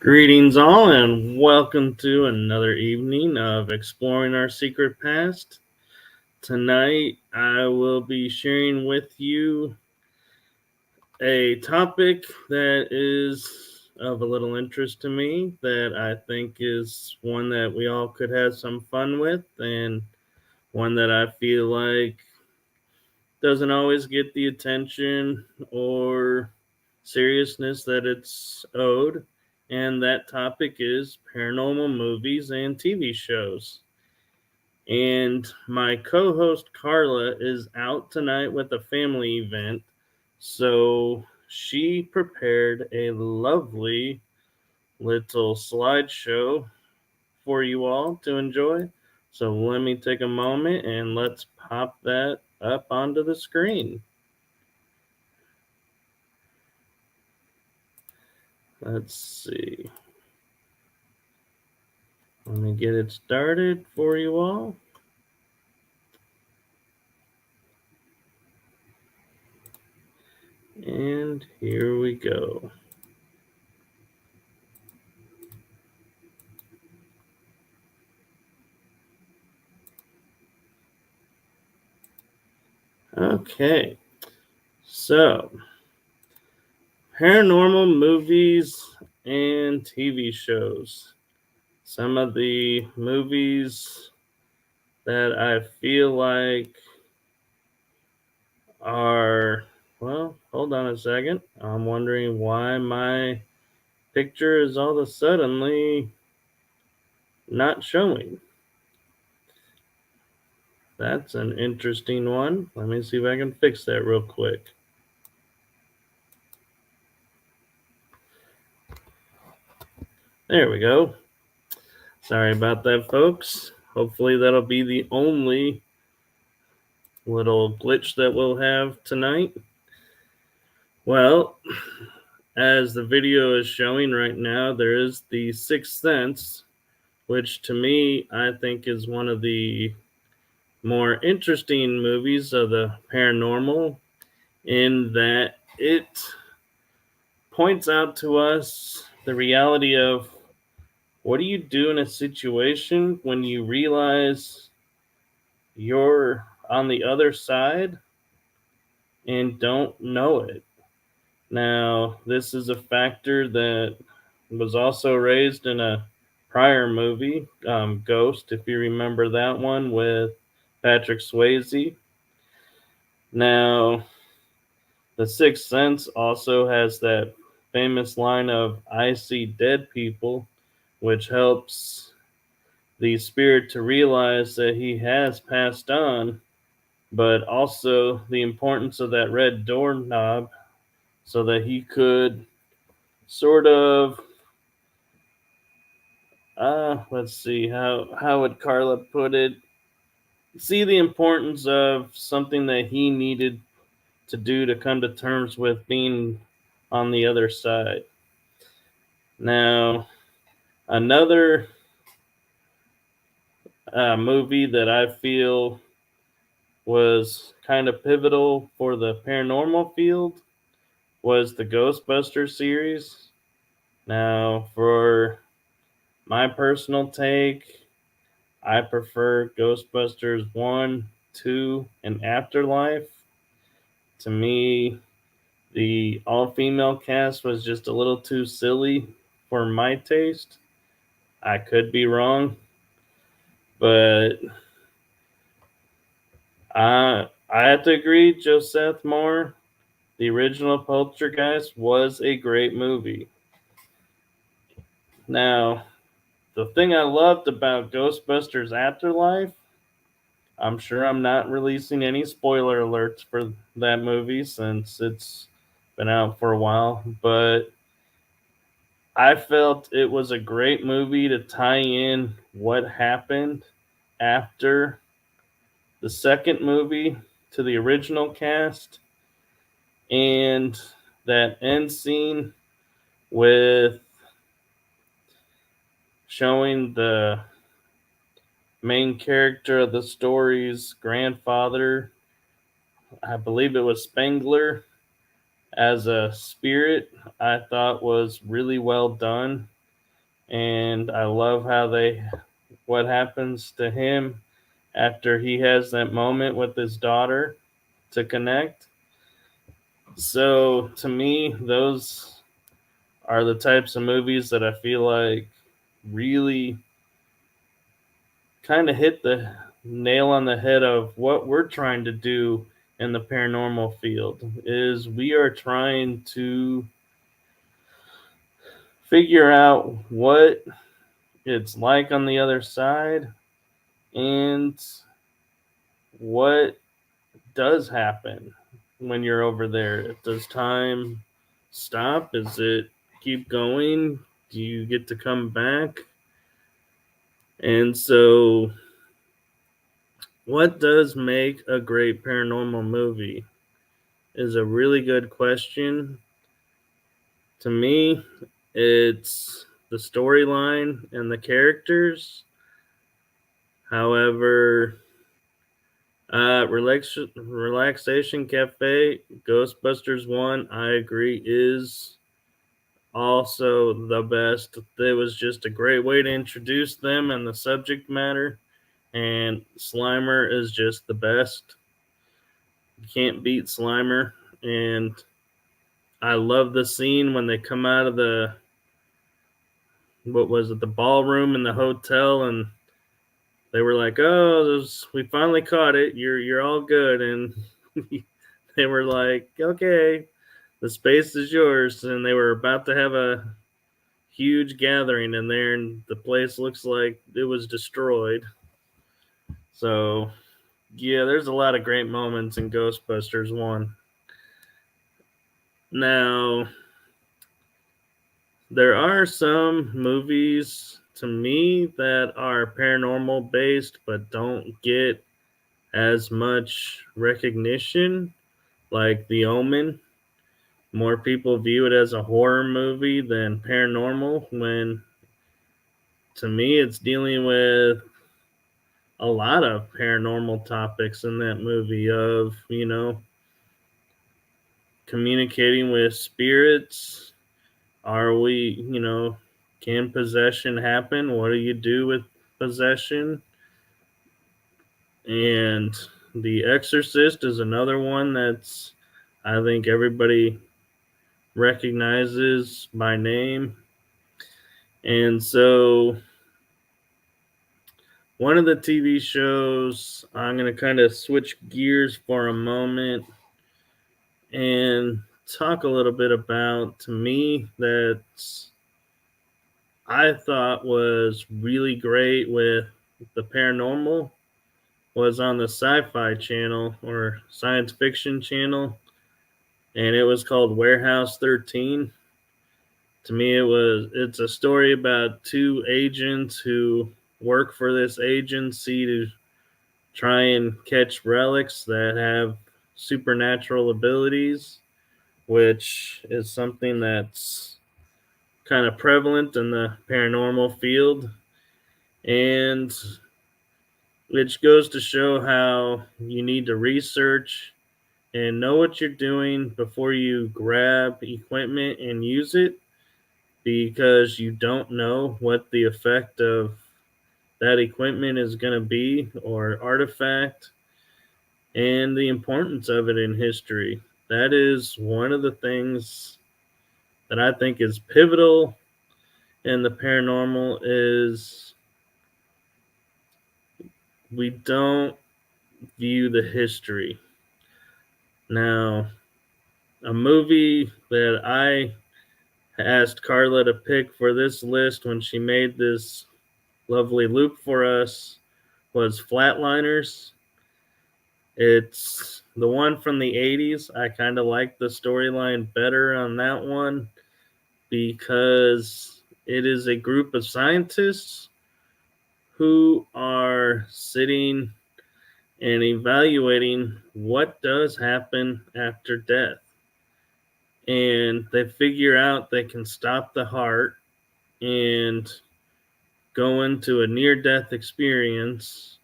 Greetings, all, and welcome to another evening of Exploring Our Secret Past. Tonight, I will be sharing with you a topic that is of a little interest to me, that I think is one that we all could have some fun with, and one that I feel like doesn't always get the attention or seriousness that it's owed. And that topic is paranormal movies and TV shows. And my co host Carla is out tonight with a family event. So she prepared a lovely little slideshow for you all to enjoy. So let me take a moment and let's pop that up onto the screen. Let's see. Let me get it started for you all. And here we go. Okay, so paranormal movies and TV shows. Some of the movies that I feel like are, well, hold on a second. I'm wondering why my picture is all of a suddenly not showing. That's an interesting one. Let me see if I can fix that real quick. There we go. Sorry about that, folks. Hopefully, that'll be the only little glitch that we'll have tonight. Well, as the video is showing right now, there is the Sixth Sense, which to me, I think is one of the more interesting movies of the paranormal, in that it points out to us the reality of what do you do in a situation when you realize you're on the other side and don't know it. Now, this is a factor that was also raised in a prior movie, Ghost, if you remember that one with Patrick Swayze. Now, The Sixth Sense also has that famous line of, I see dead people, which helps the spirit to realize that he has passed on, but also the importance of that red doorknob so that he could sort of let's see, how would Carla put it, see the importance of something that he needed to do to come to terms with being on the other side. Now, another movie that I feel was kind of pivotal for the paranormal field was the Ghostbusters series. Now, for my personal take, I prefer Ghostbusters 1, 2, and Afterlife. To me, the all female cast was just a little too silly for my taste. I could be wrong, but I have to agree, Joseph Moore, the original Poltergeist, was a great movie. Now, the thing I loved about Ghostbusters Afterlife, I'm sure I'm not releasing any spoiler alerts for that movie since it's been out for a while, but I felt it was a great movie to tie in what happened after the second movie to the original cast, and that end scene with showing the main character of the story's grandfather, I believe it was Spengler, as a spirit, I thought was really well done. And I love what happens to him after he has that moment with his daughter to connect. So to me, those are the types of movies that I feel like really kind of hit the nail on the head of what we're trying to do in the paranormal field is we are trying to figure out what it's like on the other side and what does happen when you're over there. Does time stop? Does it keep going? Do you get to come back? And so, what does make a great paranormal movie is a really good question. To me, it's the storyline and the characters. However, Relaxation Cafe, Ghostbusters 1, I agree, is also the best. It was just a great way to introduce them and the subject matter. And Slimer is just the best. You can't beat Slimer. And I love the scene when they come out of what was it, the ballroom in the hotel, and they were like, "Oh, we finally caught it. You're all good." And they were like, "Okay, the space is yours." And they were about to have a huge gathering in there, and the place looks like it was destroyed. So, yeah, there's a lot of great moments in Ghostbusters 1. Now, there are some movies to me that are paranormal based but don't get as much recognition, like The Omen. More people view it as a horror movie than paranormal, when to me it's dealing with a lot of paranormal topics in that movie of, communicating with spirits. Are we, can possession happen? What do you do with possession? And The Exorcist is another one that's, I think, everybody recognizes by name. And so, one of the TV shows, I'm going to kind of switch gears for a moment and talk a little bit about, to me, that I thought was really great with the paranormal, was on the Sci-Fi Channel or Science Fiction Channel, and it was called Warehouse 13. To me, it's a story about two agents who work for this agency to try and catch relics that have supernatural abilities, which is something that's kind of prevalent in the paranormal field. And which goes to show how you need to research and know what you're doing before you grab equipment and use it, because you don't know what the effect of that equipment is going to be or artifact, and the importance of it in history. That is one of the things that I think is pivotal in the paranormal is we don't view the history. Now, a movie that I asked Carla to pick for this list when she made this lovely loop for us was Flatliners. It's the one from the 80s. I kind of like the storyline better on that one because it is a group of scientists who are sitting and evaluating what does happen after death. And they figure out they can stop the heart and go into a near death experience.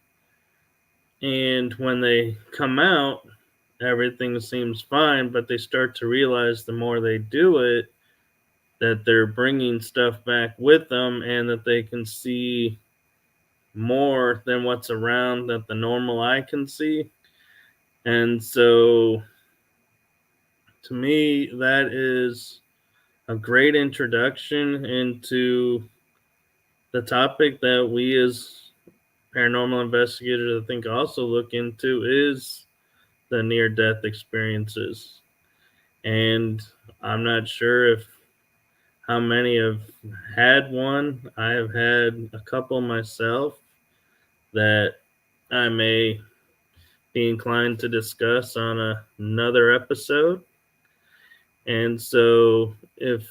And when they come out, everything seems fine, but they start to realize the more they do it, that they're bringing stuff back with them and that they can see more than what's around that the normal eye can see. And so to me, that is a great introduction into the topic that we as paranormal investigators, I think, also look into is the near death experiences. And I'm not sure if how many have had one. I have had a couple myself that I may be inclined to discuss on another episode. And so, if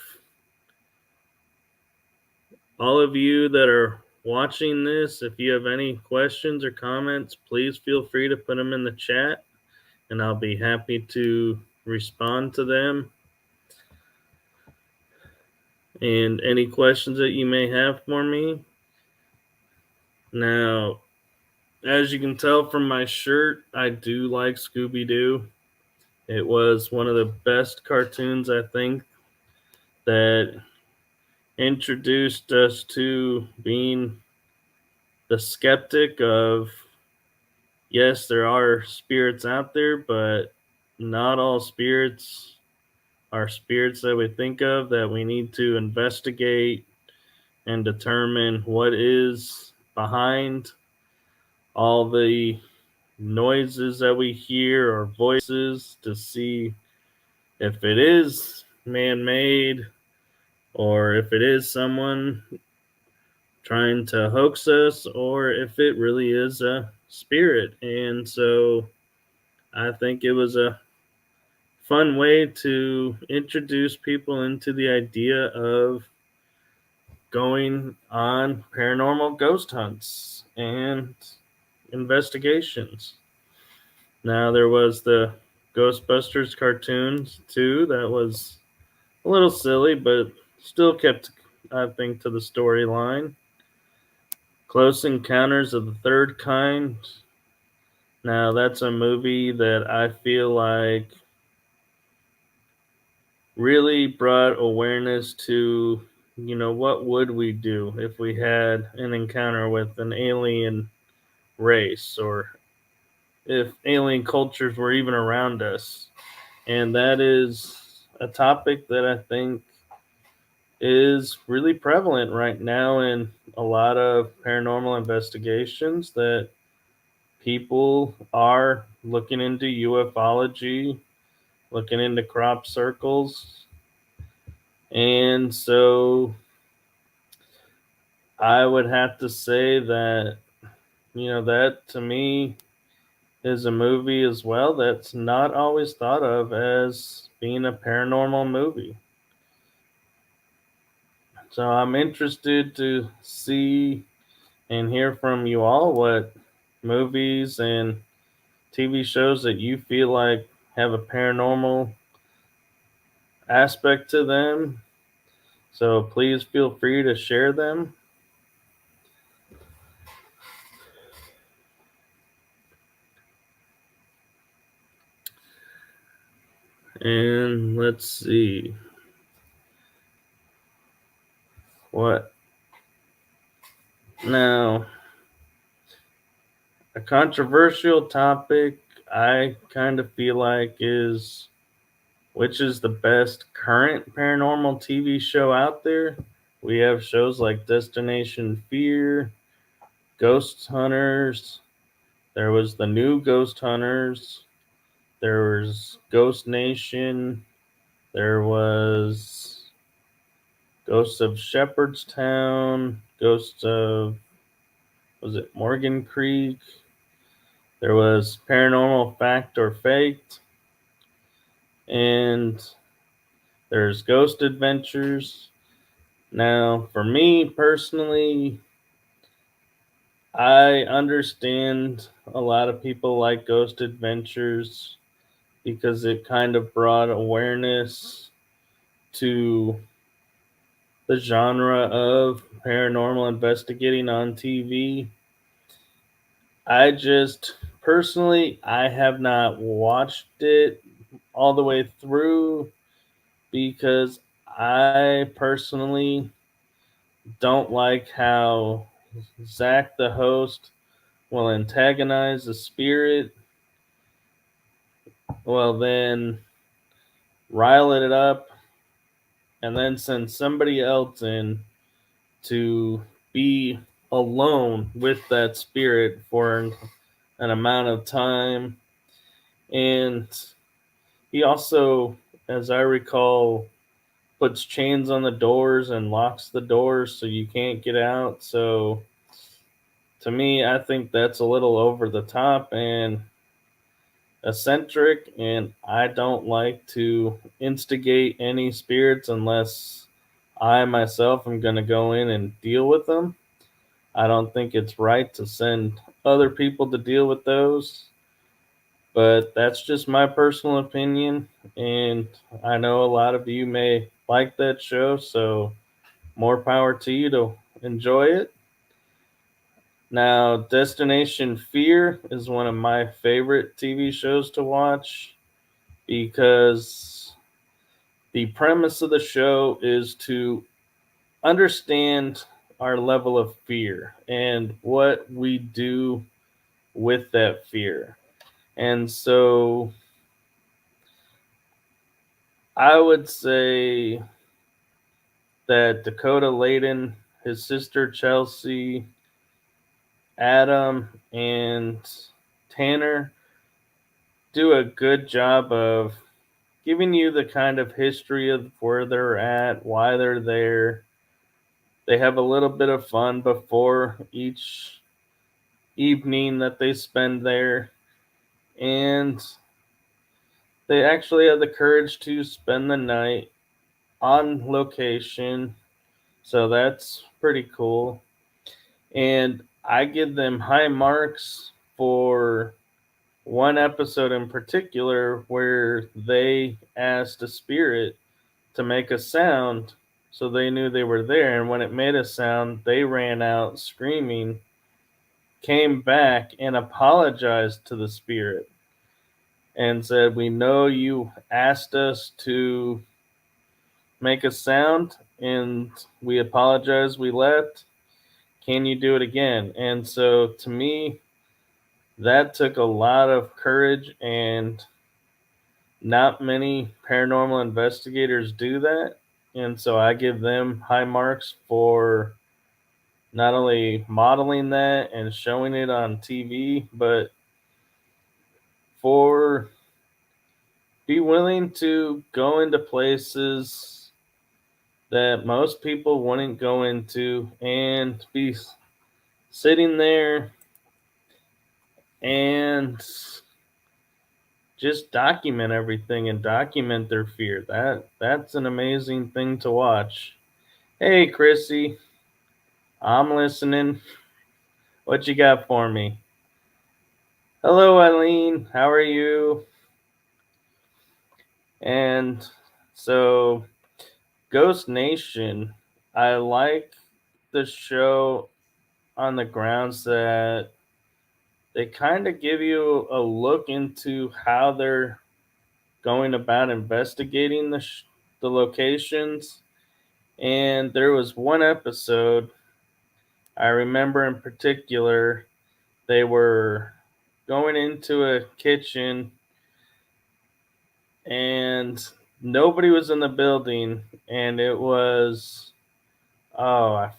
all of you that are watching this, if you have any questions or comments, please feel free to put them in the chat and I'll be happy to respond to them. And any questions that you may have for me. Now, as you can tell from my shirt, I do like Scooby Doo. It was one of the best cartoons, I think, that introduced us to being the skeptic of, yes, there are spirits out there, but not all spirits are spirits that we think of, that we need to investigate and determine what is behind all the noises that we hear or voices to see if it is man-made or if it is someone trying to hoax us or if it really is a spirit. And so I think it was a fun way to introduce people into the idea of going on paranormal ghost hunts and investigations. Now, there was the Ghostbusters cartoons too, that was a little silly, but still kept, I think, to the storyline. Close Encounters of the Third Kind. Now, that's a movie that I feel like really brought awareness to, what would we do if we had an encounter with an alien race or if alien cultures were even around us. And that is a topic that I think is really prevalent right now in a lot of paranormal investigations, that people are looking into ufology, looking into crop circles. And so I would have to say that, that to me is a movie as well that's not always thought of as being a paranormal movie. So I'm interested to see and hear from you all what movies and TV shows that you feel like have a paranormal aspect to them. So please feel free to share them. And let's see what now. A controversial topic I kind of feel like is which is the best current paranormal TV show out there. We have shows like Destination Fear, Ghost Hunters. There was the new Ghost Hunters. There was Ghost Nation. There was Ghosts of Shepherdstown. Ghosts of, was it Morgan Creek? There was Paranormal Fact or Faked. And there's Ghost Adventures. Now, for me personally, I understand a lot of people like Ghost Adventures because it kind of brought awareness to the genre of paranormal investigating on TV. I just personally, I have not watched it all the way through because I personally don't like how Zach, the host, will antagonize the spirit. Well, then rile it up and then send somebody else in to be alone with that spirit for an amount of time. And he also, as I recall, puts chains on the doors and locks the doors so you can't get out. So to me, I think that's a little over the top and eccentric, and I don't like to instigate any spirits unless I myself am going to go in and deal with them. I don't think it's right to send other people to deal with those, but that's just my personal opinion. And I know a lot of you may like that show, so more power to you to enjoy it. Now, Destination Fear is one of my favorite TV shows to watch because the premise of the show is to understand our level of fear and what we do with that fear. And so I would say that Dakota Layden, his sister Chelsea, Adam, and Tanner do a good job of giving you the kind of history of where they're at, why they're there. They have a little bit of fun before each evening that they spend there, and they actually have the courage to spend the night on location. So that's pretty cool. And I give them high marks for one episode in particular where they asked a spirit to make a sound so they knew they were there. And when it made a sound, they ran out screaming, came back, and apologized to the spirit and said, "We know you asked us to make a sound, and we apologize, we left. Can you do it again?" And so to me, that took a lot of courage, and not many paranormal investigators do that. And so I give them high marks for not only modeling that and showing it on TV, but for be willing to go into places that most people wouldn't go into and be sitting there and just document everything and document their fear. That's an amazing thing to watch. Hey Chrissy, I'm listening. What you got for me? Hello Eileen, how are you? And so Ghost Nation, I like the show on the grounds that they kind of give you a look into how they're going about investigating the locations. And there was one episode I remember in particular, they were going into a kitchen and nobody was in the building, and it was, oh,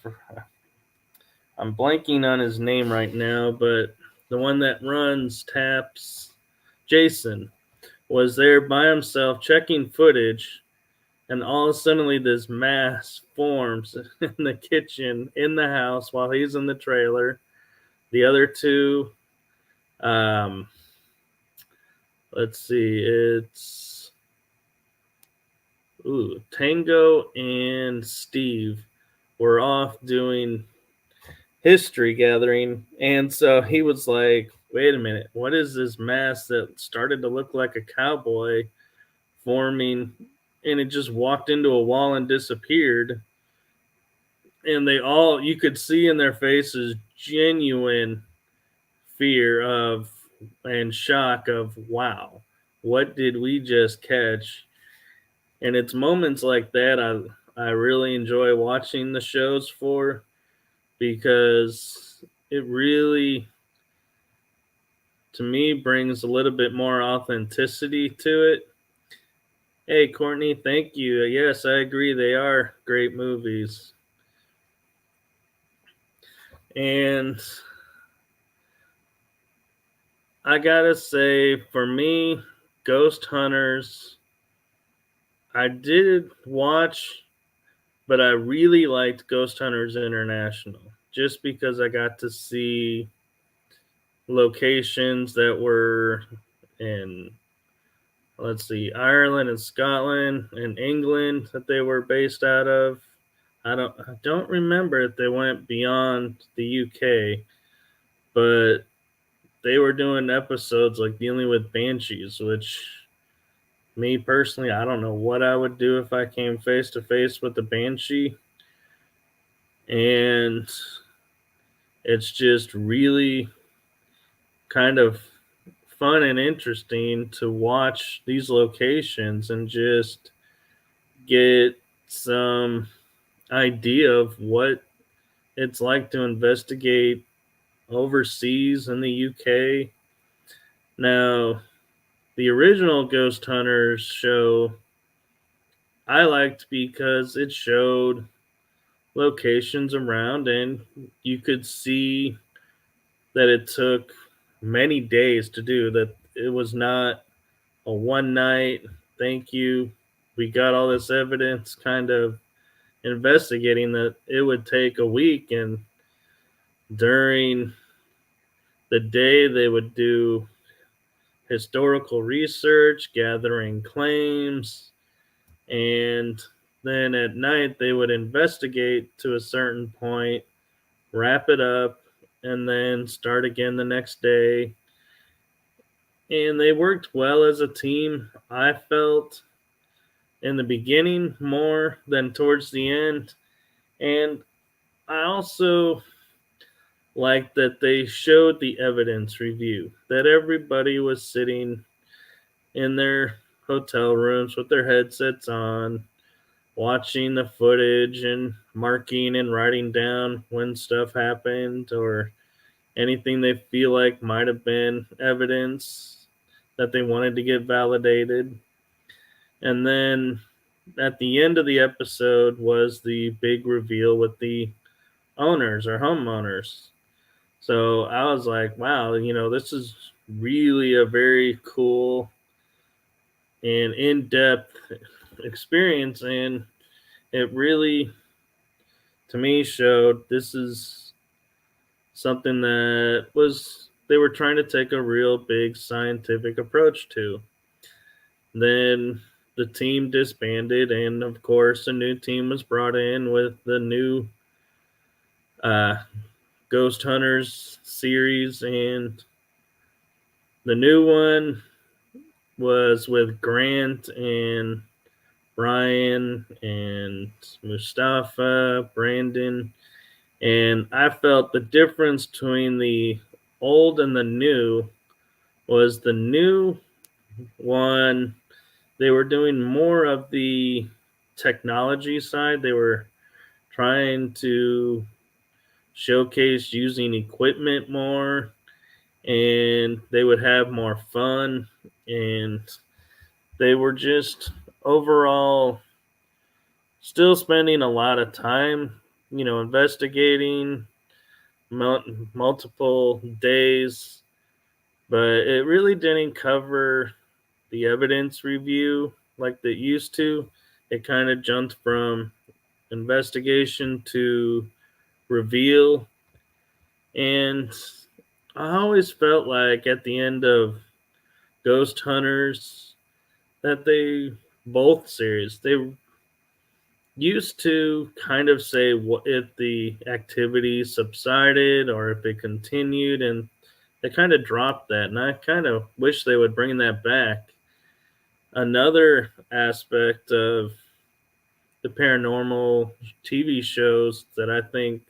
I'm blanking on his name right now, but the one that runs Taps, Jason, was there by himself checking footage, and all of a sudden this mass forms in the kitchen in the house while he's in the trailer. The other two, um, let's see, it's Tango and Steve were off doing history gathering, and so he was like, "Wait a minute, what is this mass that started to look like a cowboy forming?" And it just walked into a wall and disappeared. And they all, you could see in their faces, genuine fear of and shock of, wow, what did we just catch? And it's moments like that I really enjoy watching the shows for, because it really, to me, brings a little bit more authenticity to it. Hey, Courtney, thank you. Yes, I agree. They are great movies. And I gotta say, for me, Ghost Hunters, I did watch, but I really liked Ghost Hunters International just because I got to see locations that were in, let's see, Ireland and Scotland and England that they were based out of. I don't remember if they went beyond the UK, but they were doing episodes like dealing with banshees, which, me personally, I don't know what I would do if I came face to face with a banshee. And it's just really kind of fun and interesting to watch these locations and just get some idea of what it's like to investigate overseas in the UK. Now, the original Ghost Hunters show I liked because it showed locations around, and you could see that it took many days to do that. It was not a one night, thank you, we got all this evidence kind of investigating. That it would take a week, and during the day they would do historical research, gathering claims, and then at night they would investigate to a certain point, wrap it up, and then start again the next day. And they worked well as a team, I felt, in the beginning more than towards the end. And I also liked that they showed the evidence review, that everybody was sitting in their hotel rooms with their headsets on, watching the footage and marking and writing down when stuff happened, or anything they feel like might have been evidence that they wanted to get validated. And then at the end of the episode was the big reveal with the owners or homeowners. So I was like, wow, this is really a very cool and in depth experience. And it really, to me, showed this is something that was, they were trying to take a real big scientific approach to. Then the team disbanded, and of course, a new team was brought in with the new uh, Ghost Hunters series. And the new one was with Grant and Brian and Mustafa, Brandon. And I felt the difference between the old and the new was the new one, they were doing more of the technology side. They were trying to showcase using equipment more, and they would have more fun, and they were just overall still spending a lot of time, investigating multiple days, but it really didn't cover the evidence review like they used to. It kind of jumped from investigation to reveal. And I always felt like at the end of Ghost Hunters that they, both series, they used to kind of say what if the activity subsided or if it continued, and they kind of dropped that. And I kind of wish they would bring that back. Another aspect of the paranormal TV shows that I think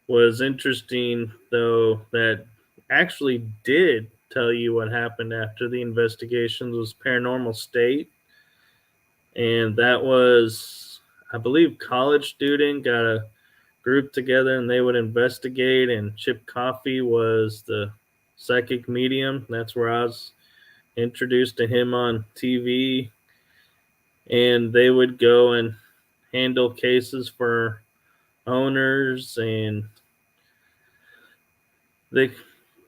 was interesting, though, that actually did tell you what happened after the investigations, was Paranormal State. and that was, I believe, college student got a group together and they would investigate. And Chip Coffey was the psychic medium. That's where I was introduced to him on TV, and they would go and handle cases for owners, and they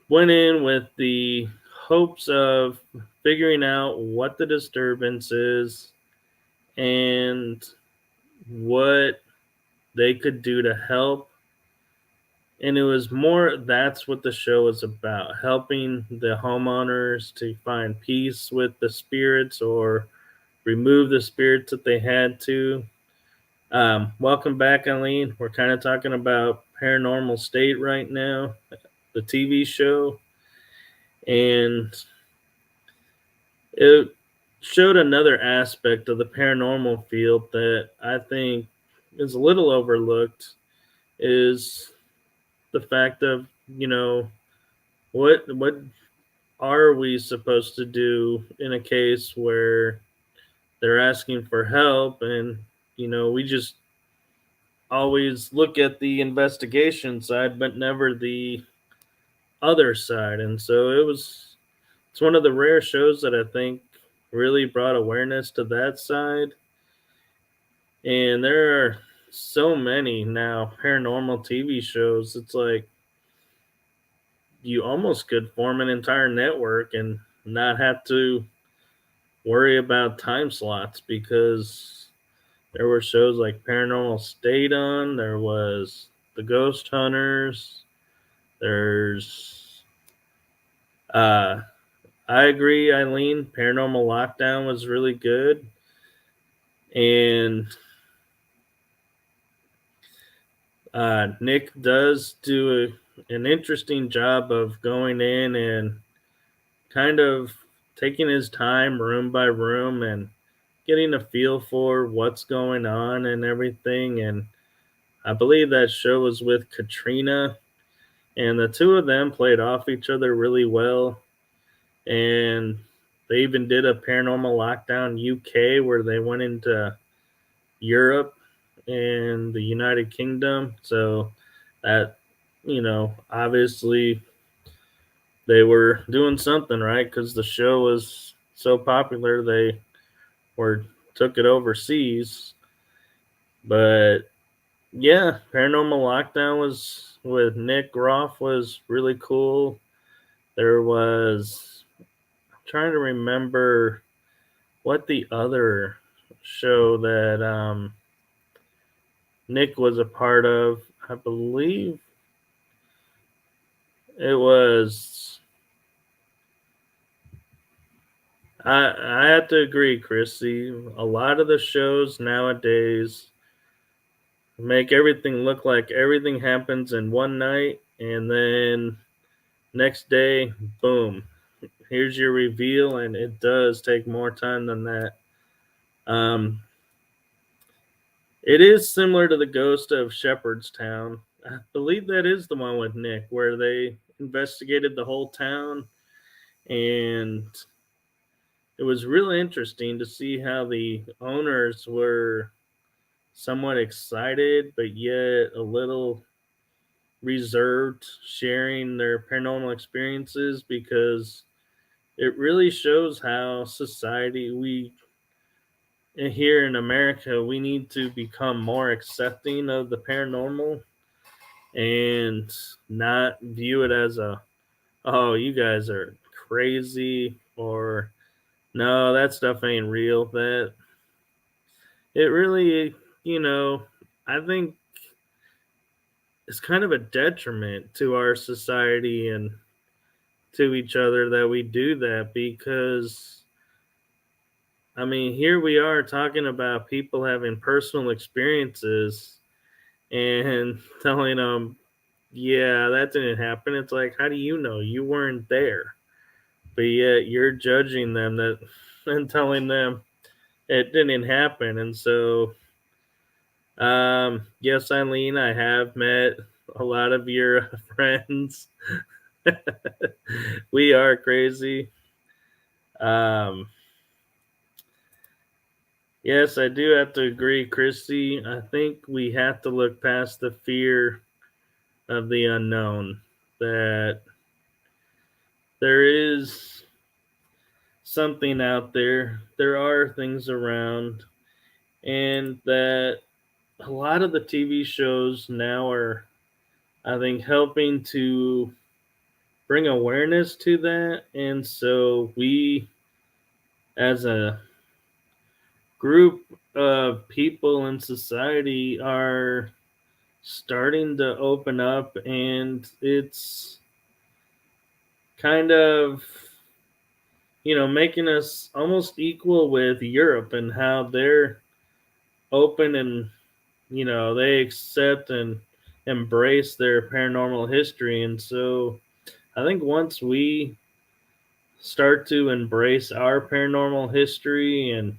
went in with the hopes of figuring out what the disturbance is and what they could do to help. And it was more, that's what the show was about, helping the homeowners to find peace with the spirits or remove the spirits that they had to. Welcome back, Eileen. We're kind of talking about Paranormal State right now, the TV show. And it showed another aspect of the paranormal field that I think is a little overlooked, is the fact of, what are we supposed to do in a case where they're asking for help, and we just always look at the investigation side but never the other side. And so it's one of the rare shows that I think really brought awareness to that side. And there are so many now paranormal TV shows. It's like you almost could form an entire network and not have to worry about time slots, because there were shows like Paranormal State on, there was The Ghost Hunters, there's uh I agree, Eileen, Paranormal Lockdown was really good. And Nick does do an interesting job of going in and kind of taking his time room by room and getting a feel for what's going on and everything. And I believe that show was with Katrina, and the two of them played off each other really well. And they even did a Paranormal Lockdown UK where they went into Europe and the United Kingdom. So that, obviously they were doing something right, because the show was so popular. They were took it overseas. But yeah, Paranormal Lockdown was with Nick Groff was really cool. There was, I'm trying to remember what the other show that Nick was a part of. I believe it was. I have to agree, Chrissy. A lot of the shows nowadays make everything look like everything happens in one night, and then next day, boom, here's your reveal, and it does take more time than that. Um, it is similar to the Ghost of Shepherdstown. I believe that is the one with Nick, where they investigated the whole town, and it was really interesting to see how the owners were somewhat excited, but yet a little reserved sharing their paranormal experiences, because it really shows how society, we here in America, we need to become more accepting of the paranormal and not view it as a, oh, you guys are crazy, or no, that stuff ain't real. That it really, you know, I think it's kind of a detriment to our society and to each other that we do that, because I mean, here we are talking about people having personal experiences and telling them, yeah, that didn't happen. It's like, how do you know? You weren't there. But yet you're judging them that and telling them it didn't happen. And so, yes, Eileen, I have met a lot of your friends. We are crazy. Um, Yes, I do have to agree, Christy. I think we have to look past the fear of the unknown, that there is something out there, there are things around, and that a lot of the TV shows now are, I think, helping to bring awareness to that. And so we, as a group of people in society, are starting to open up, and it's kind of, making us almost equal with Europe and how they're open, and they accept and embrace their paranormal history. And so I think once we start to embrace our paranormal history and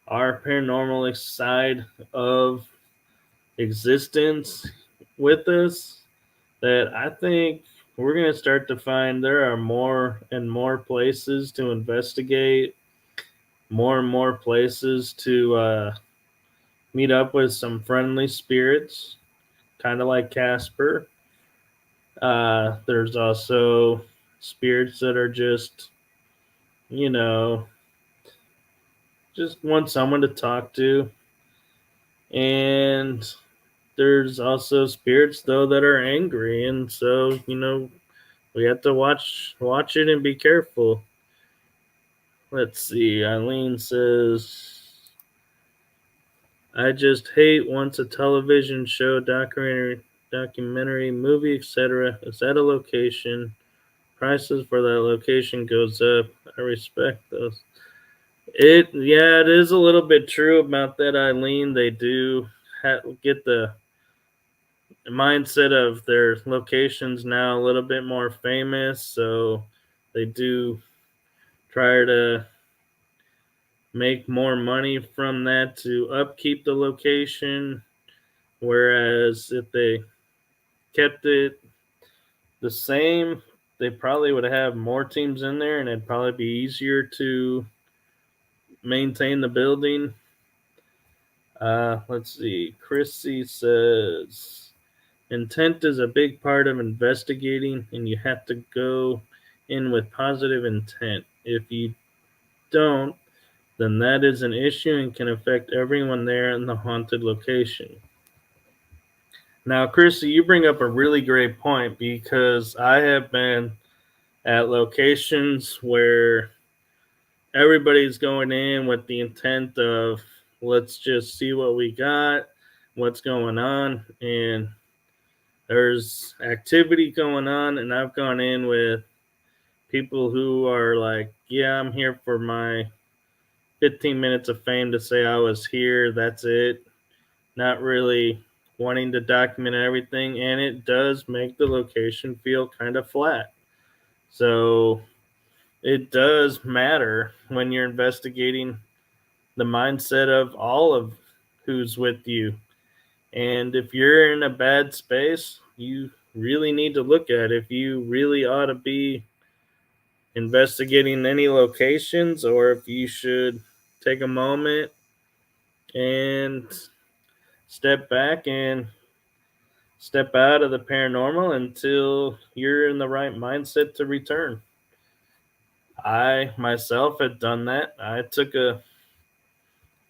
our paranormal side of existence with us, that I think we're going to start to find there are more and more places to investigate, more and more places to meet up with some friendly spirits, kind of like Casper. There's also spirits that are just, you know, just want someone to talk to. And there's also spirits though that are angry, and so we have to watch it and be careful. Let's see. Eileen says, "I just hate once a television show, documentary, movie, etc. is at a location. Prices for that location goes up. I respect those." Yeah, it is a little bit true about that, Eileen. They do get the mindset of their locations now a little bit more famous, so they do try to make more money from that to upkeep the location. Whereas if they kept it the same, they probably would have more teams in there, and it'd probably be easier to maintain the building. Let's see. Chrissy says, intent is a big part of investigating, and you have to go in with positive intent. If you don't, then that is an issue and can affect everyone there in the haunted location. Now, Chrissy, you bring up a really great point, because I have been at locations where everybody's going in with the intent of, let's just see what we got, what's going on, and there's activity going on, and I've gone in with people who are like, yeah, I'm here for my 15 minutes of fame to say I was here, that's it, not really wanting to document everything, and it does make the location feel kind of flat. So it does matter when you're investigating the mindset of all of who's with you. And if you're in a bad space, you really need to look at if you really ought to be investigating any locations, or if you should take a moment and step back and step out of the paranormal until you're in the right mindset to return. I myself had done that. I took a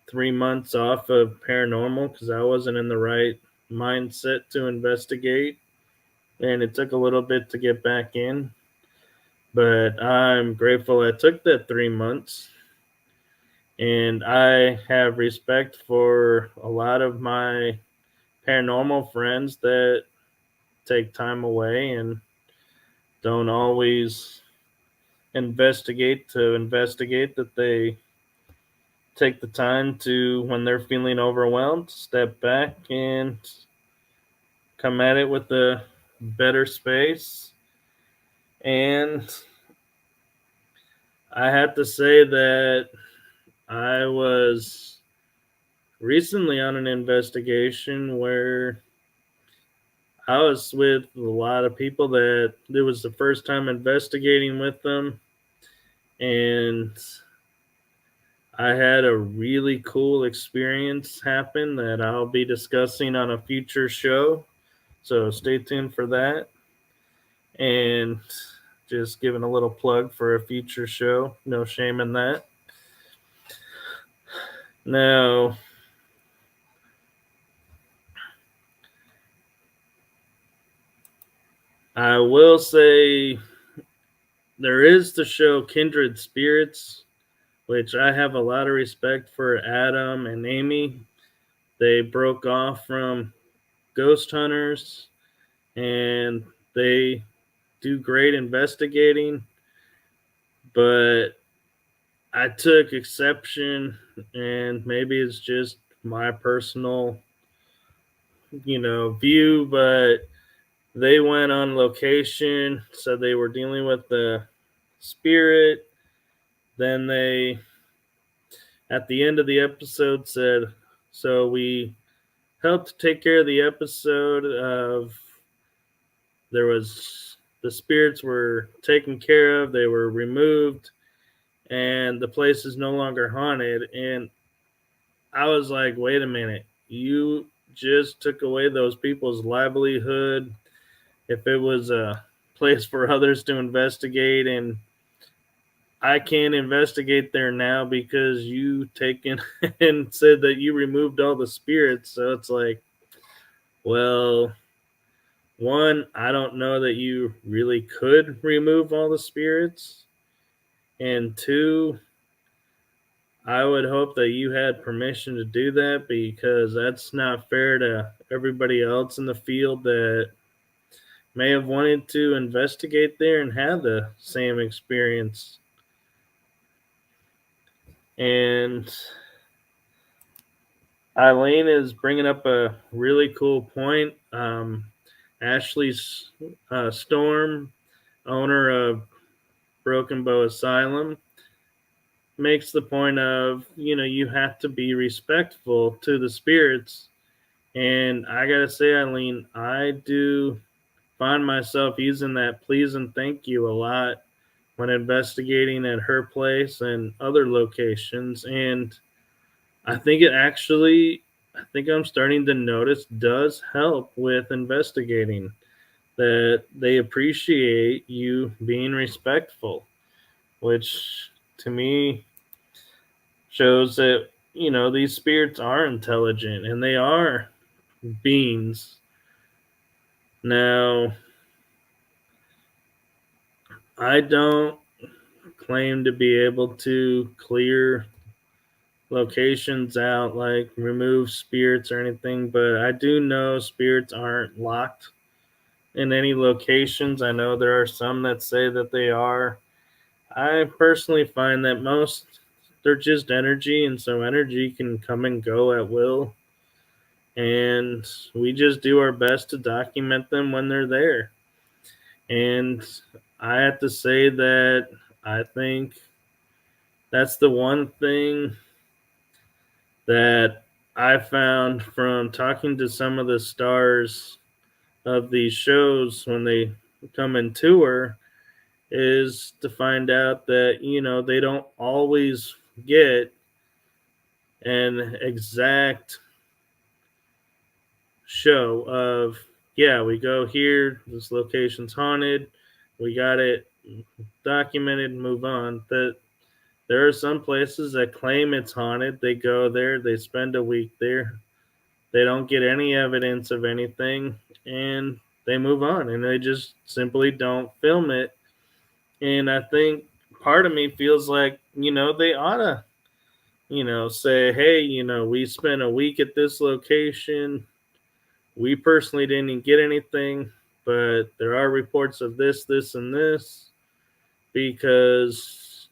3 months off of paranormal because I wasn't in the right mindset to investigate, and it took a little bit to get back in. But I'm grateful I took that 3 months, and I have respect for a lot of my paranormal friends that take time away and don't always investigate, that they take the time to, when they're feeling overwhelmed, step back and come at it with a better space. And I have to say that I was recently on an investigation where I was with a lot of people that it was the first time investigating with them, and I had a really cool experience happen that I'll be discussing on a future show. So stay tuned for that. And just giving a little plug for a future show. No shame in that. Now, I will say there is the show Kindred Spirits, which I have a lot of respect for Adam and Amy. They broke off from Ghost Hunters and they do great investigating, but I took exception, and maybe it's just my personal, view, but they went on location, said they were dealing with the spirit. Then they, at the end of the episode, said, so we helped take care of the episode of there was the spirits were taken care of, they were removed, and the place is no longer haunted. And I was like, wait a minute, you just took away those people's livelihood. If it was a place for others to investigate, and I can't investigate there now because you taken and said that you removed all the spirits. So it's like, well, one, I don't know that you really could remove all the spirits. And two, I would hope that you had permission to do that because that's not fair to everybody else in the field that may have wanted to investigate there and have the same experience. And Eileen is bringing up a really cool point. Ashley Storm, owner of Broken Bow Asylum, makes the point of, you have to be respectful to the spirits. And I got to say, Eileen, I do find myself using that please and thank you a lot when investigating at her place and other locations. And I think I'm starting to notice does help with investigating that they appreciate you being respectful, which to me shows that, these spirits are intelligent and they are beings. Now, I don't claim to be able to clear locations out, like remove spirits or anything, but I do know spirits aren't locked in any locations. I know there are some that say that they are. I personally find that most they're just energy, and so energy can come and go at will. And we just do our best to document them when they're there. And I have to say that I think that's the one thing that I found from talking to some of the stars of these shows when they come and tour is to find out that, they don't always get an exact show of, yeah, we go here, this location's haunted, we got it documented, move on. That there are some places that claim it's haunted, they go there, they spend a week there, they don't get any evidence of anything, and they move on and they just simply don't film it. And I think part of me feels like, they ought to, say, hey, we spent a week at this location. We personally didn't get anything, but there are reports of this, this, and this because,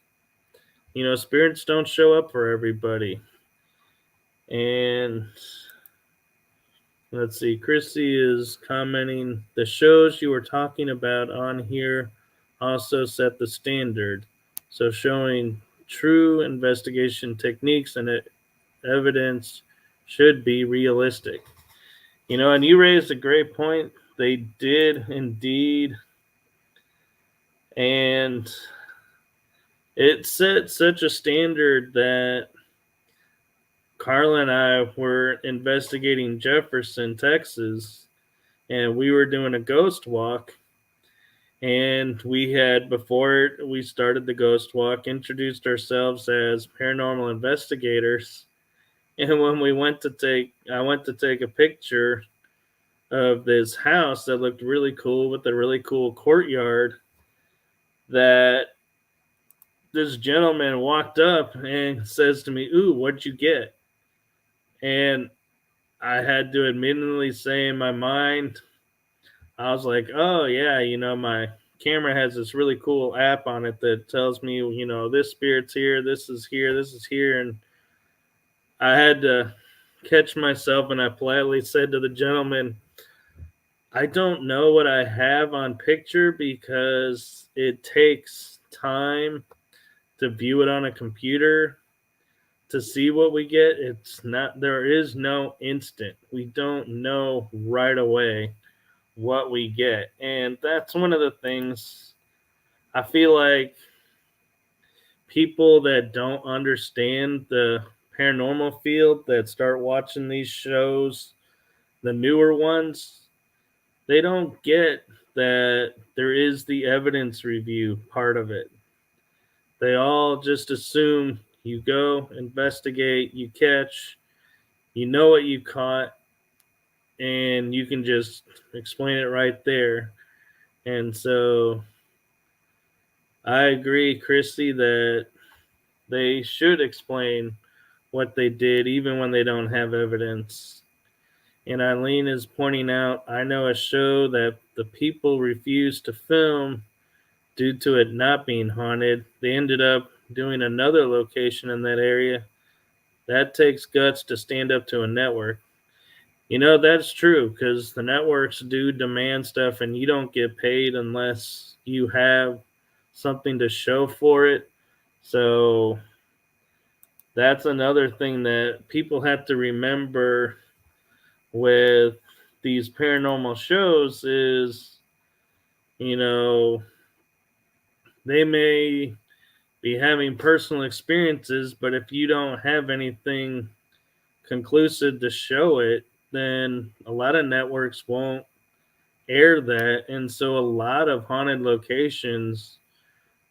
spirits don't show up for everybody. And let's see, Chrissy is commenting the shows you were talking about on here also set the standard. So showing true investigation techniques and evidence should be realistic. And you raised a great point. They did indeed. And It set such a standard that Carla and I were investigating Jefferson, Texas, and we were doing a ghost walk. And we had, before we started the ghost walk, introduced ourselves as paranormal investigators. And when I went to take a picture of this house that looked really cool with a really cool courtyard, that this gentleman walked up and says to me, "Ooh, what'd you get?" And I had to admittedly say in my mind, I was like, "Oh yeah, my camera has this really cool app on it that tells me, this spirit's here, this is here, this is here." And I had to catch myself, and I politely said to the gentleman, "I don't know what I have on picture because it takes time to view it on a computer to see what we get. It's not, there is no instant. We don't know right away what we get." And that's one of the things I feel like people that don't understand the paranormal field that start watching these shows, the newer ones, they don't get that there is the evidence review part of it. They all just assume you go, investigate, you catch, you know what you caught, and you can just explain it right there. And so I agree, Christy, that they should explain what they did even when they don't have evidence. And Eileen is pointing out, I know a show that the people refused to film due to it not being haunted. They ended up doing another location in that area. That takes guts to stand up to a network. That's true because the networks do demand stuff and you don't get paid unless you have something to show for it. So that's another thing that people have to remember with these paranormal shows is, you know, they may be having personal experiences, but if you don't have anything conclusive to show it, then a lot of networks won't air that. And so a lot of haunted locations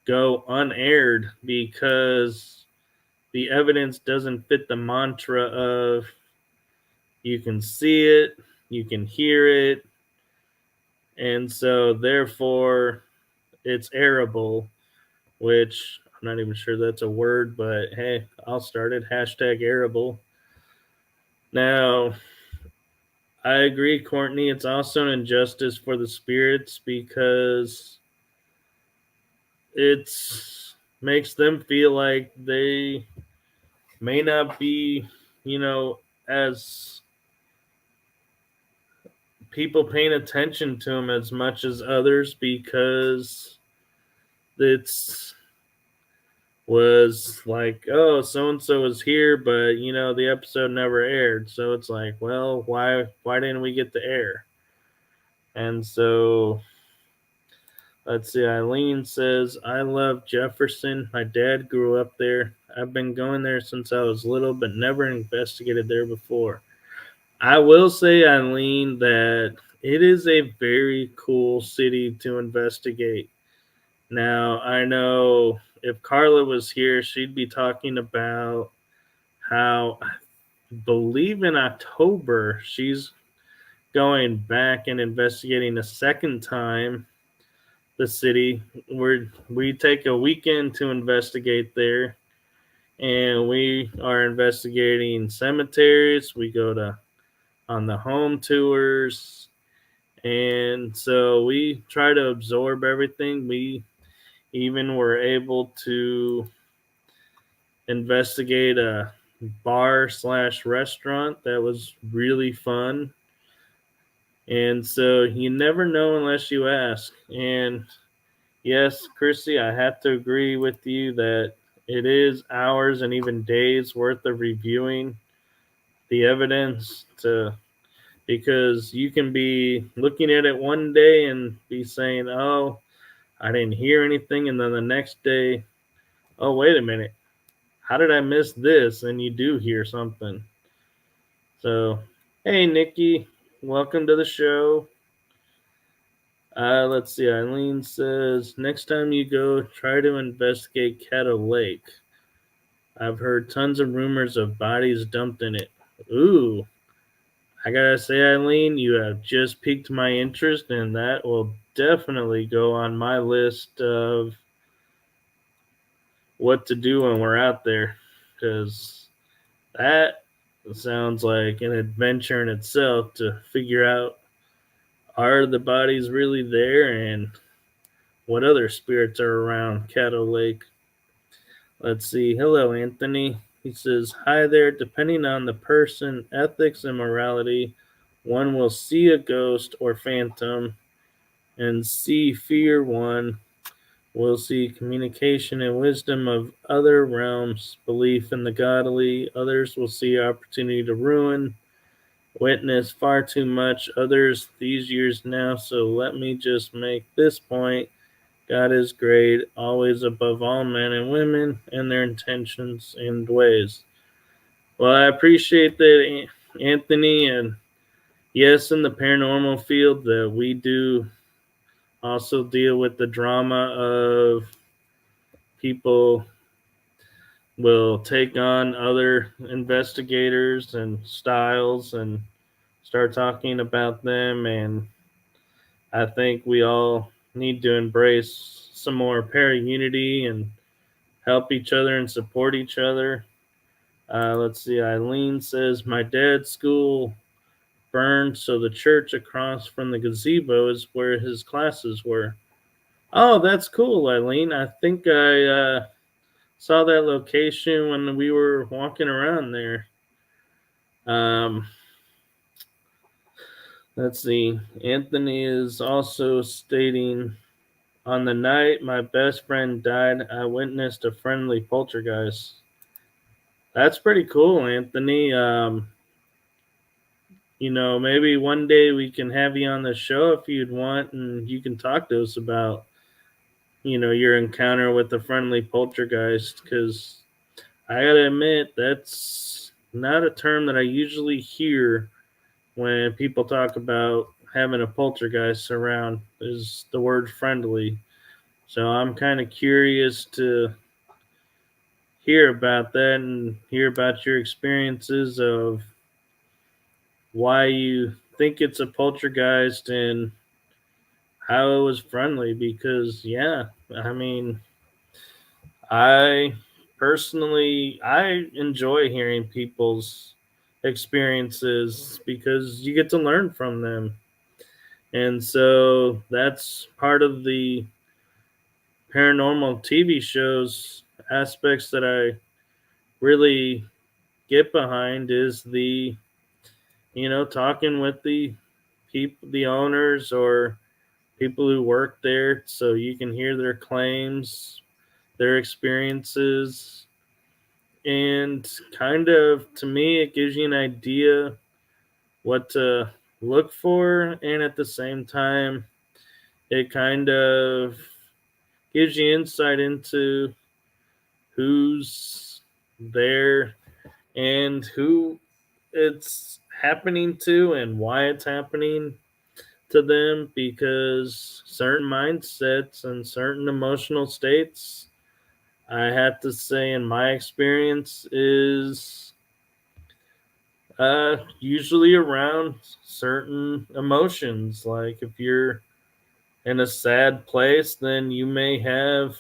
go unaired because the evidence doesn't fit the mantra of you can see it, you can hear it, and so therefore it's airable, which I'm not even sure that's a word, but hey, I'll start it. Hashtag airable. Now, I agree, Courtney. It's also an injustice for the spirits because it's makes them feel like they may not be, as people paying attention to them as much as others because it's was like, oh, so and so was here, but the episode never aired. So it's like, well, why didn't we get to air? And so let's see. Eileen says, I love Jefferson. My dad grew up there. I've been going there since I was little, but never investigated there before. I will say, Eileen, that it is a very cool city to investigate. Now, I know if Carla was here, she'd be talking about how I believe in October she's going back and investigating a second time the city. We take a weekend to investigate there, and we are investigating cemeteries. We go to on the home tours, and so we try to absorb everything. We even were able to investigate a bar slash restaurant that was really fun. And so you never know unless you ask. And yes, Chrissy, I have to agree with you that it is hours and even days worth of reviewing the evidence to because you can be looking at it one day and be saying, "Oh, I didn't hear anything," and then the next day, oh, wait a minute. How did I miss this? And you do hear something. So, hey, Nikki, welcome to the show. Let's see. Eileen says, next time you go, try to investigate Caddo Lake. I've heard tons of rumors of bodies dumped in it. Ooh, I gotta say, Eileen, you have just piqued my interest, and that will definitely go on my list of what to do when we're out there. Because that sounds like an adventure in itself to figure out, are the bodies really there and what other spirits are around Caddo Lake. Let's see. Hello, Anthony. He says, hi there. Depending on the person, ethics, and morality, one will see a ghost or phantom and see fear. One will see communication and wisdom of other realms, belief in the godly. Others will see opportunity to ruin, witness far too much. Others, these years now. So let me just make this point. God is great, always above all men and women and their intentions and ways. Well, I appreciate that, Anthony. And yes, in the paranormal field, that we do also deal with the drama of people will take on other investigators and styles and start talking about them. And I think we all need to embrace some more para unity and help each other and support each other. Let's see. Eileen says, my dad's school burned, so the church across from the gazebo is where his classes were. Oh, that's cool, Eileen. I think I saw that location when we were walking around there. Um, let's see. Anthony is also stating, on the night my best friend died, I witnessed a friendly poltergeist. That's pretty cool, Anthony. Maybe one day we can have you on the show if you'd want, and you can talk to us about, your encounter with the friendly poltergeist. Because I gotta admit, that's not a term that I usually hear when people talk about having a poltergeist around, is the word friendly. So I'm kind of curious to hear about that and hear about your experiences of why you think it's a poltergeist and how it was friendly. Because yeah, I mean, I I enjoy hearing people's experiences because you get to learn from them. And so that's part of the paranormal TV shows aspects that I really get behind, is the, talking with the people, the owners, or people who work there, so you can hear their claims, their experiences, and kind of, to me, it gives you an idea what to look for, and at the same time, it kind of gives you insight into who's there and who it's happening to and why it's happening to them, because certain mindsets and certain emotional states, I have to say, in my experience, is usually around certain emotions. Like if you're in a sad place, then you may have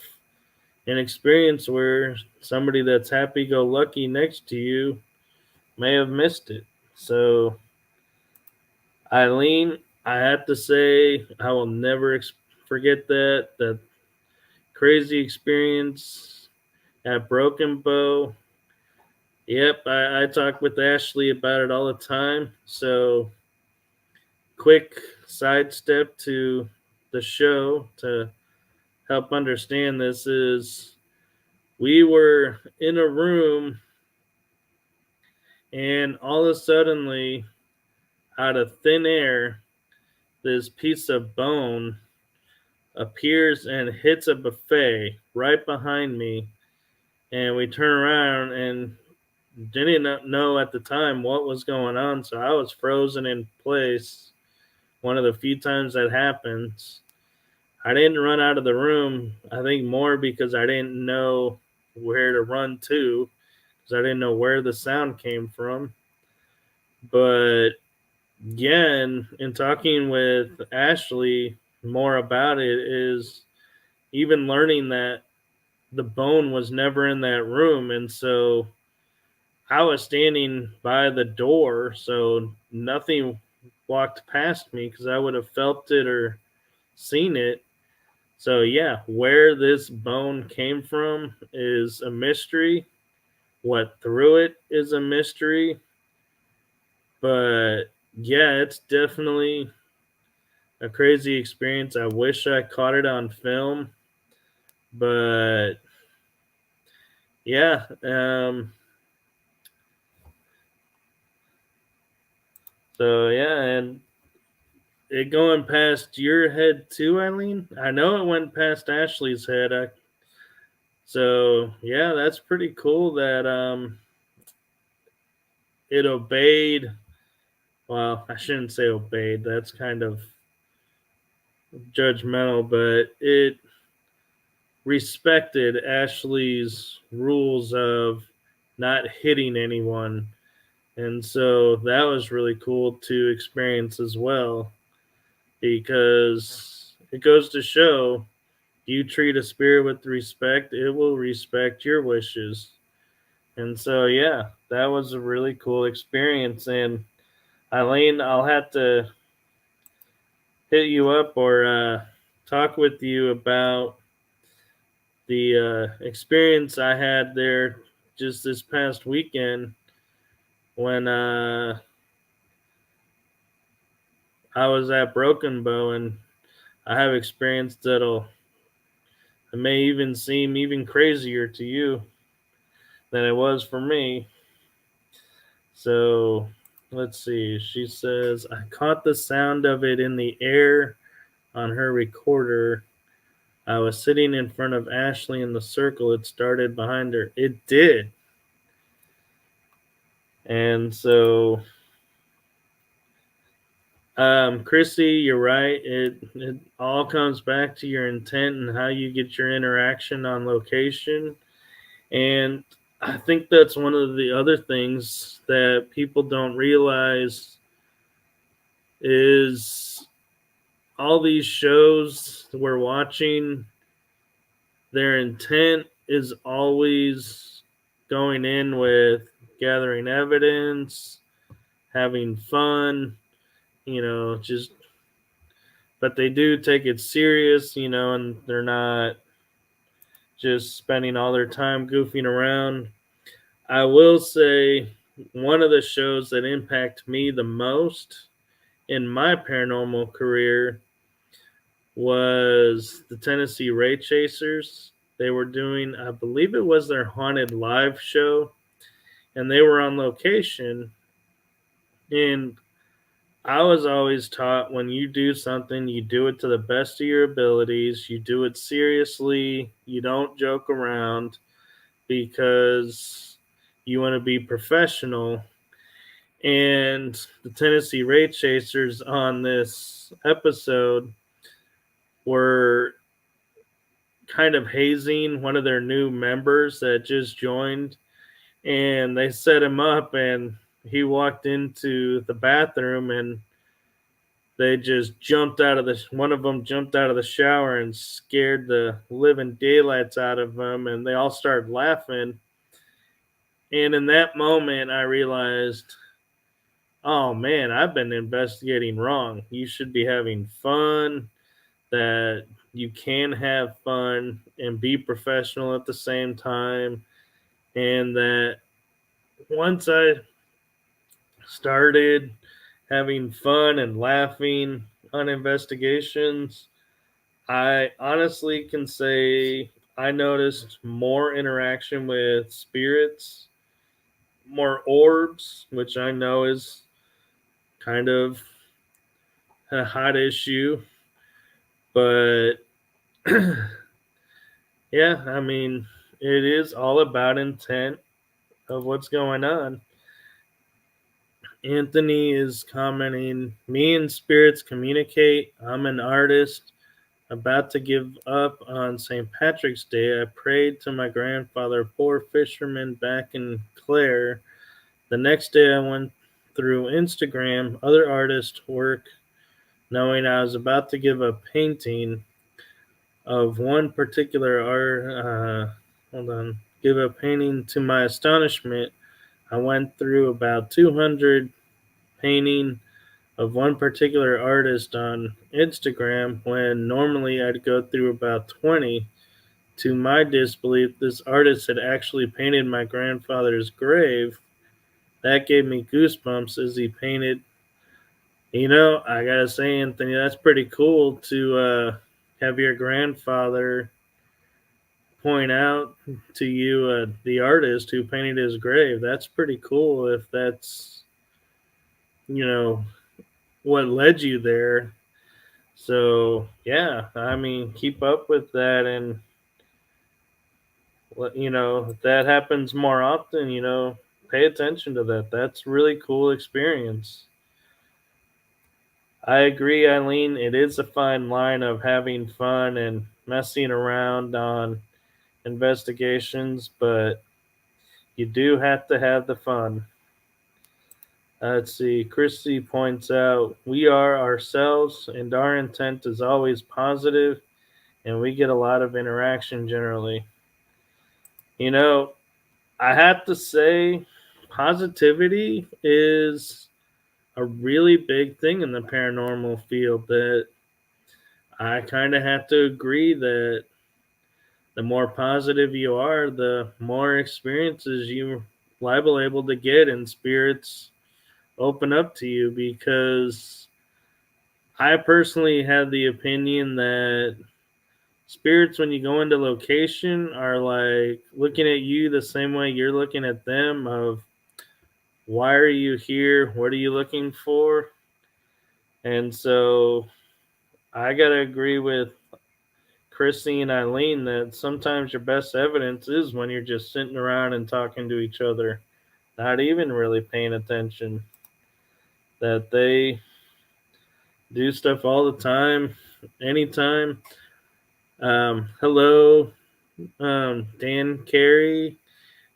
an experience where somebody that's happy go lucky next to you may have missed it. So, Eileen, I have to say, I will never forget that crazy experience at Broken Bow. Yep, I talk with Ashley about it all the time. So, quick sidestep to the show to help understand this is, we were in a room, and all of a suddenly, out of thin air, this piece of bone appears and hits a buffet right behind me. and we turn around and didn't know at the time what was going on, so I was frozen in place. One of the few times that happens. I didn't run out of the room. I think more because I didn't know where to run to, because I didn't know where the sound came from. But yeah, and in talking with Ashley more about it, is even learning that the bone was never in that room. And so I was standing by the door, so nothing walked past me because I would have felt it or seen it. So yeah, where this bone came from is a mystery. What threw it is a mystery. But yeah, it's definitely a crazy experience. I wish I caught it on film, but yeah. So yeah, and it going past your head too, Eileen. I know it went past Ashley's head. So yeah, that's pretty cool that it obeyed. Well, I shouldn't say obeyed. That's kind of judgmental, but it respected Ashley's rules of not hitting anyone. And so that was really cool to experience as well, because it goes to show you treat a spirit with respect, it will respect your wishes. And so, yeah, that was a really cool experience. And Eileen, I'll have to hit you up or talk with you about the experience I had there just this past weekend when I was at Broken Bow, and I have experience that'll it may even seem even crazier to you than it was for me. So let's see. She says, I caught the sound of it in the air on her recorder. I was sitting in front of Ashley in the circle. It started behind her. It did. And so, Chrissy, you're right. It all comes back to your intent and how you get your interaction on location. And I think that's one of the other things that people don't realize is all these shows we're watching, their intent is always going in with gathering evidence, having fun, just, but they do take it serious, and they're not just spending all their time goofing around. I will say one of the shows that impact me the most in my paranormal career was the Tennessee Ray Chasers. They were doing, I believe it was their haunted live show, and they were on location. And I was always taught when you do something, you do it to the best of your abilities, you do it seriously, you don't joke around because you want to be professional. And the Tennessee Ray Chasers on this episode were kind of hazing one of their new members that just joined, and they set him up, and he walked into the bathroom, and they just jumped out of the one of them jumped out of the shower and scared the living daylights out of them, and they all started laughing. And in that moment I realized, oh man, I've been investigating wrong. You should be having fun, that you can have fun and be professional at the same time. And that once I started having fun and laughing on investigations, I honestly can say I noticed more interaction with spirits, more orbs, which I know is kind of a hot issue. But yeah, I mean, it is all about intent of what's going on. Anthony is commenting, me and spirits communicate. I'm an artist about to give up on St. Patrick's Day. I prayed to my grandfather, poor fisherman back in Clare. The next day I went through Instagram, other artists' work, knowing I was about to give a painting of one particular art. Give a painting. To my astonishment, I went through about 200 painting of one particular artist on Instagram when normally I'd go through about 20. To my disbelief, this artist had actually painted my grandfather's grave. That gave me goosebumps as he painted. I gotta say, Anthony, that's pretty cool to have your grandfather point out to you the artist who painted his grave. That's pretty cool if that's, you know, what led you there. So, yeah, I mean, keep up with that. And, if that happens more often, pay attention to that. That's really cool experience. I agree, Eileen. It is a fine line of having fun and messing around on investigations, but you do have to have the fun. Let's see. Christy points out we are ourselves, and our intent is always positive, and we get a lot of interaction generally. You know, I have to say, positivity is a really big thing in the paranormal field that I kind of have to agree that the more positive you are, the more experiences you liable able to get, and spirits open up to you. Because I personally have the opinion that spirits, when you go into location, are like looking at you the same way you're looking at them. Of why are you here? What are you looking for? And so I gotta agree with Chrissy and Eileen that sometimes your best evidence is when you're just sitting around and talking to each other, not even really paying attention. That they do stuff all the time, anytime. Hello, Dan Carey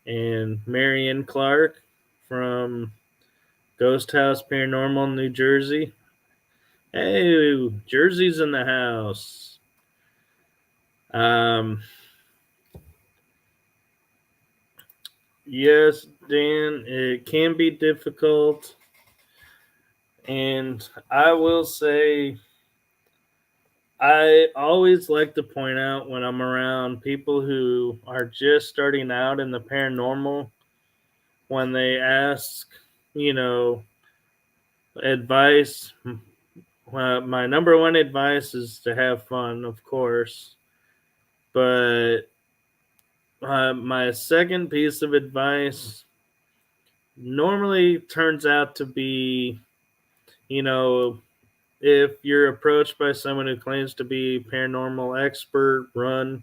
and Marianne Clark from Ghost House Paranormal, New Jersey. Hey, Jersey's in the house. Um, yes, Dan, it can be difficult. And I will say, I always like to point out when I'm around people who are just starting out in the paranormal, when they ask, you know, advice. My number one advice is to have fun, of course. But my second piece of advice normally turns out to be, you know, if you're approached by someone who claims to be paranormal expert, run.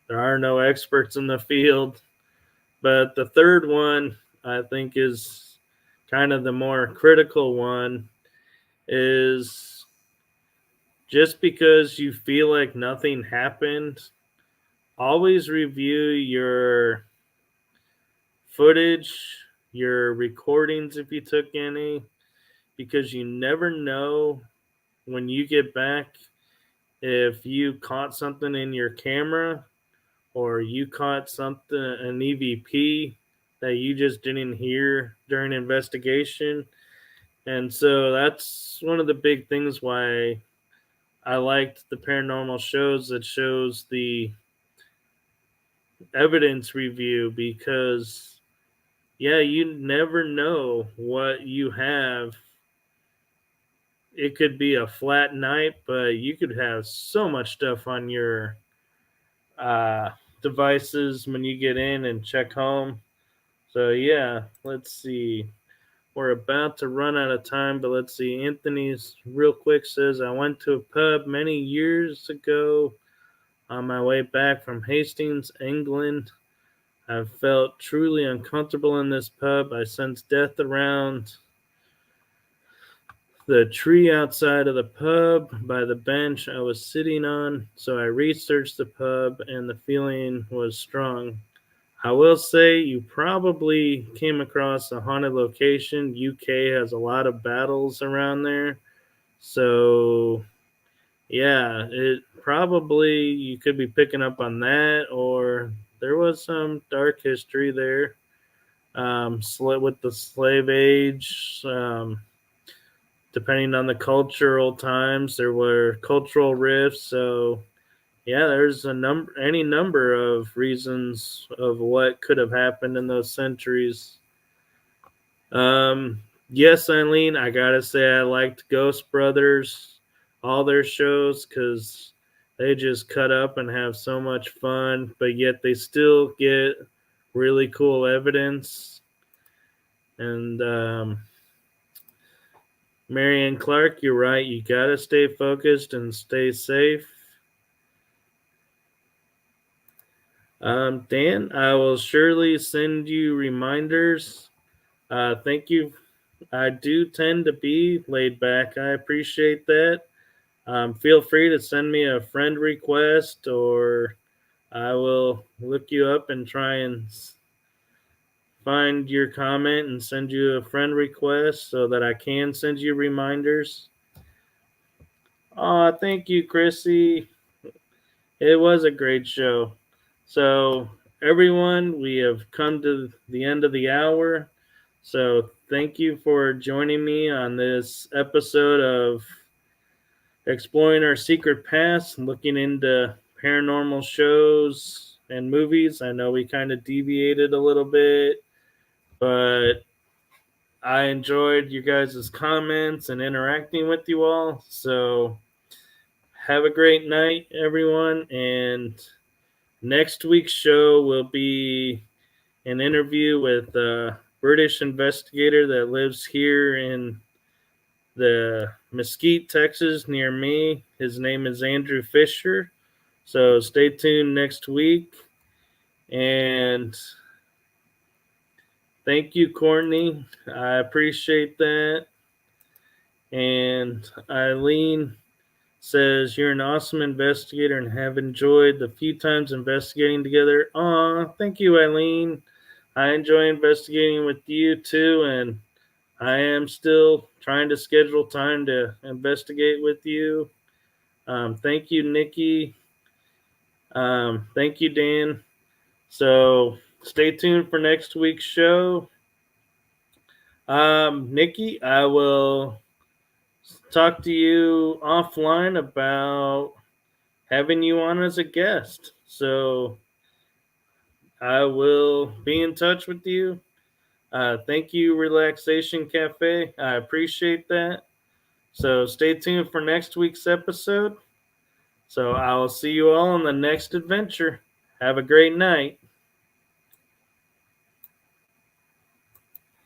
There are no experts in the field. But the third one, I think, is kind of the more critical one, is just because you feel like nothing happened, always review your footage, your recordings if you took any, because you never know when you get back if you caught something in your camera or you caught something, an EVP that you just didn't hear during investigation. And so that's one of the big things why I liked the paranormal shows that shows the evidence review, because yeah, you never know what you have. It could be a flat night, but you could have so much stuff on your uh, devices when you get in and check home. So yeah, let's see. We're about to run out of time, but let's see. Anthony's real quick says, I went to a pub many years ago on my way back from Hastings, England. I felt truly uncomfortable in this pub. I sensed death around the tree outside of the pub by the bench I was sitting on, so I researched the pub and the feeling was strong. I will say you probably came across a haunted location. UK has a lot of battles around there. So, yeah, it probably you could be picking up on that, or there was some dark history there. With the slave age, depending on the cultural times, there were cultural rifts. So, yeah, there's any number of reasons of what could have happened in those centuries. Yes, Eileen, I gotta say I liked Ghost Brothers, all their shows, because they just cut up and have so much fun, but yet they still get really cool evidence. And Marianne Clark, you're right. You gotta stay focused and stay safe. Dan, I will surely send you reminders. Thank you. I do tend to be laid back. I appreciate that. Feel free to send me a friend request, or I will look you up and try and find your comment and send you a friend request so that I can send you reminders. Thank you, Chrissy. It was a great show. So, everyone, we have come to the end of the hour. So, thank you for joining me on this episode of Exploring Our Secret Past and looking into paranormal shows and movies. I know we kind of deviated a little bit, but I enjoyed you guys' comments and interacting with you all. So, have a great night, everyone. And next week's show will be an interview with a British investigator that lives here in the Mesquite, Texas, near me. His name is Andrew Fisher. So stay tuned next week. And thank you, Courtney. I appreciate that. And Eileen says, you're an awesome investigator and have enjoyed the few times investigating together. Aw, thank you, Eileen. I enjoy investigating with you too, and I am still trying to schedule time to investigate with you. Thank you, Nikki. Thank you, Dan. So stay tuned for next week's show. Nikki, I will talk to you offline about having you on as a guest. So I will be in touch with you. Thank you, Relaxation Cafe. I appreciate that. So stay tuned for next week's episode. So I'll see you all on the next adventure. Have a great night.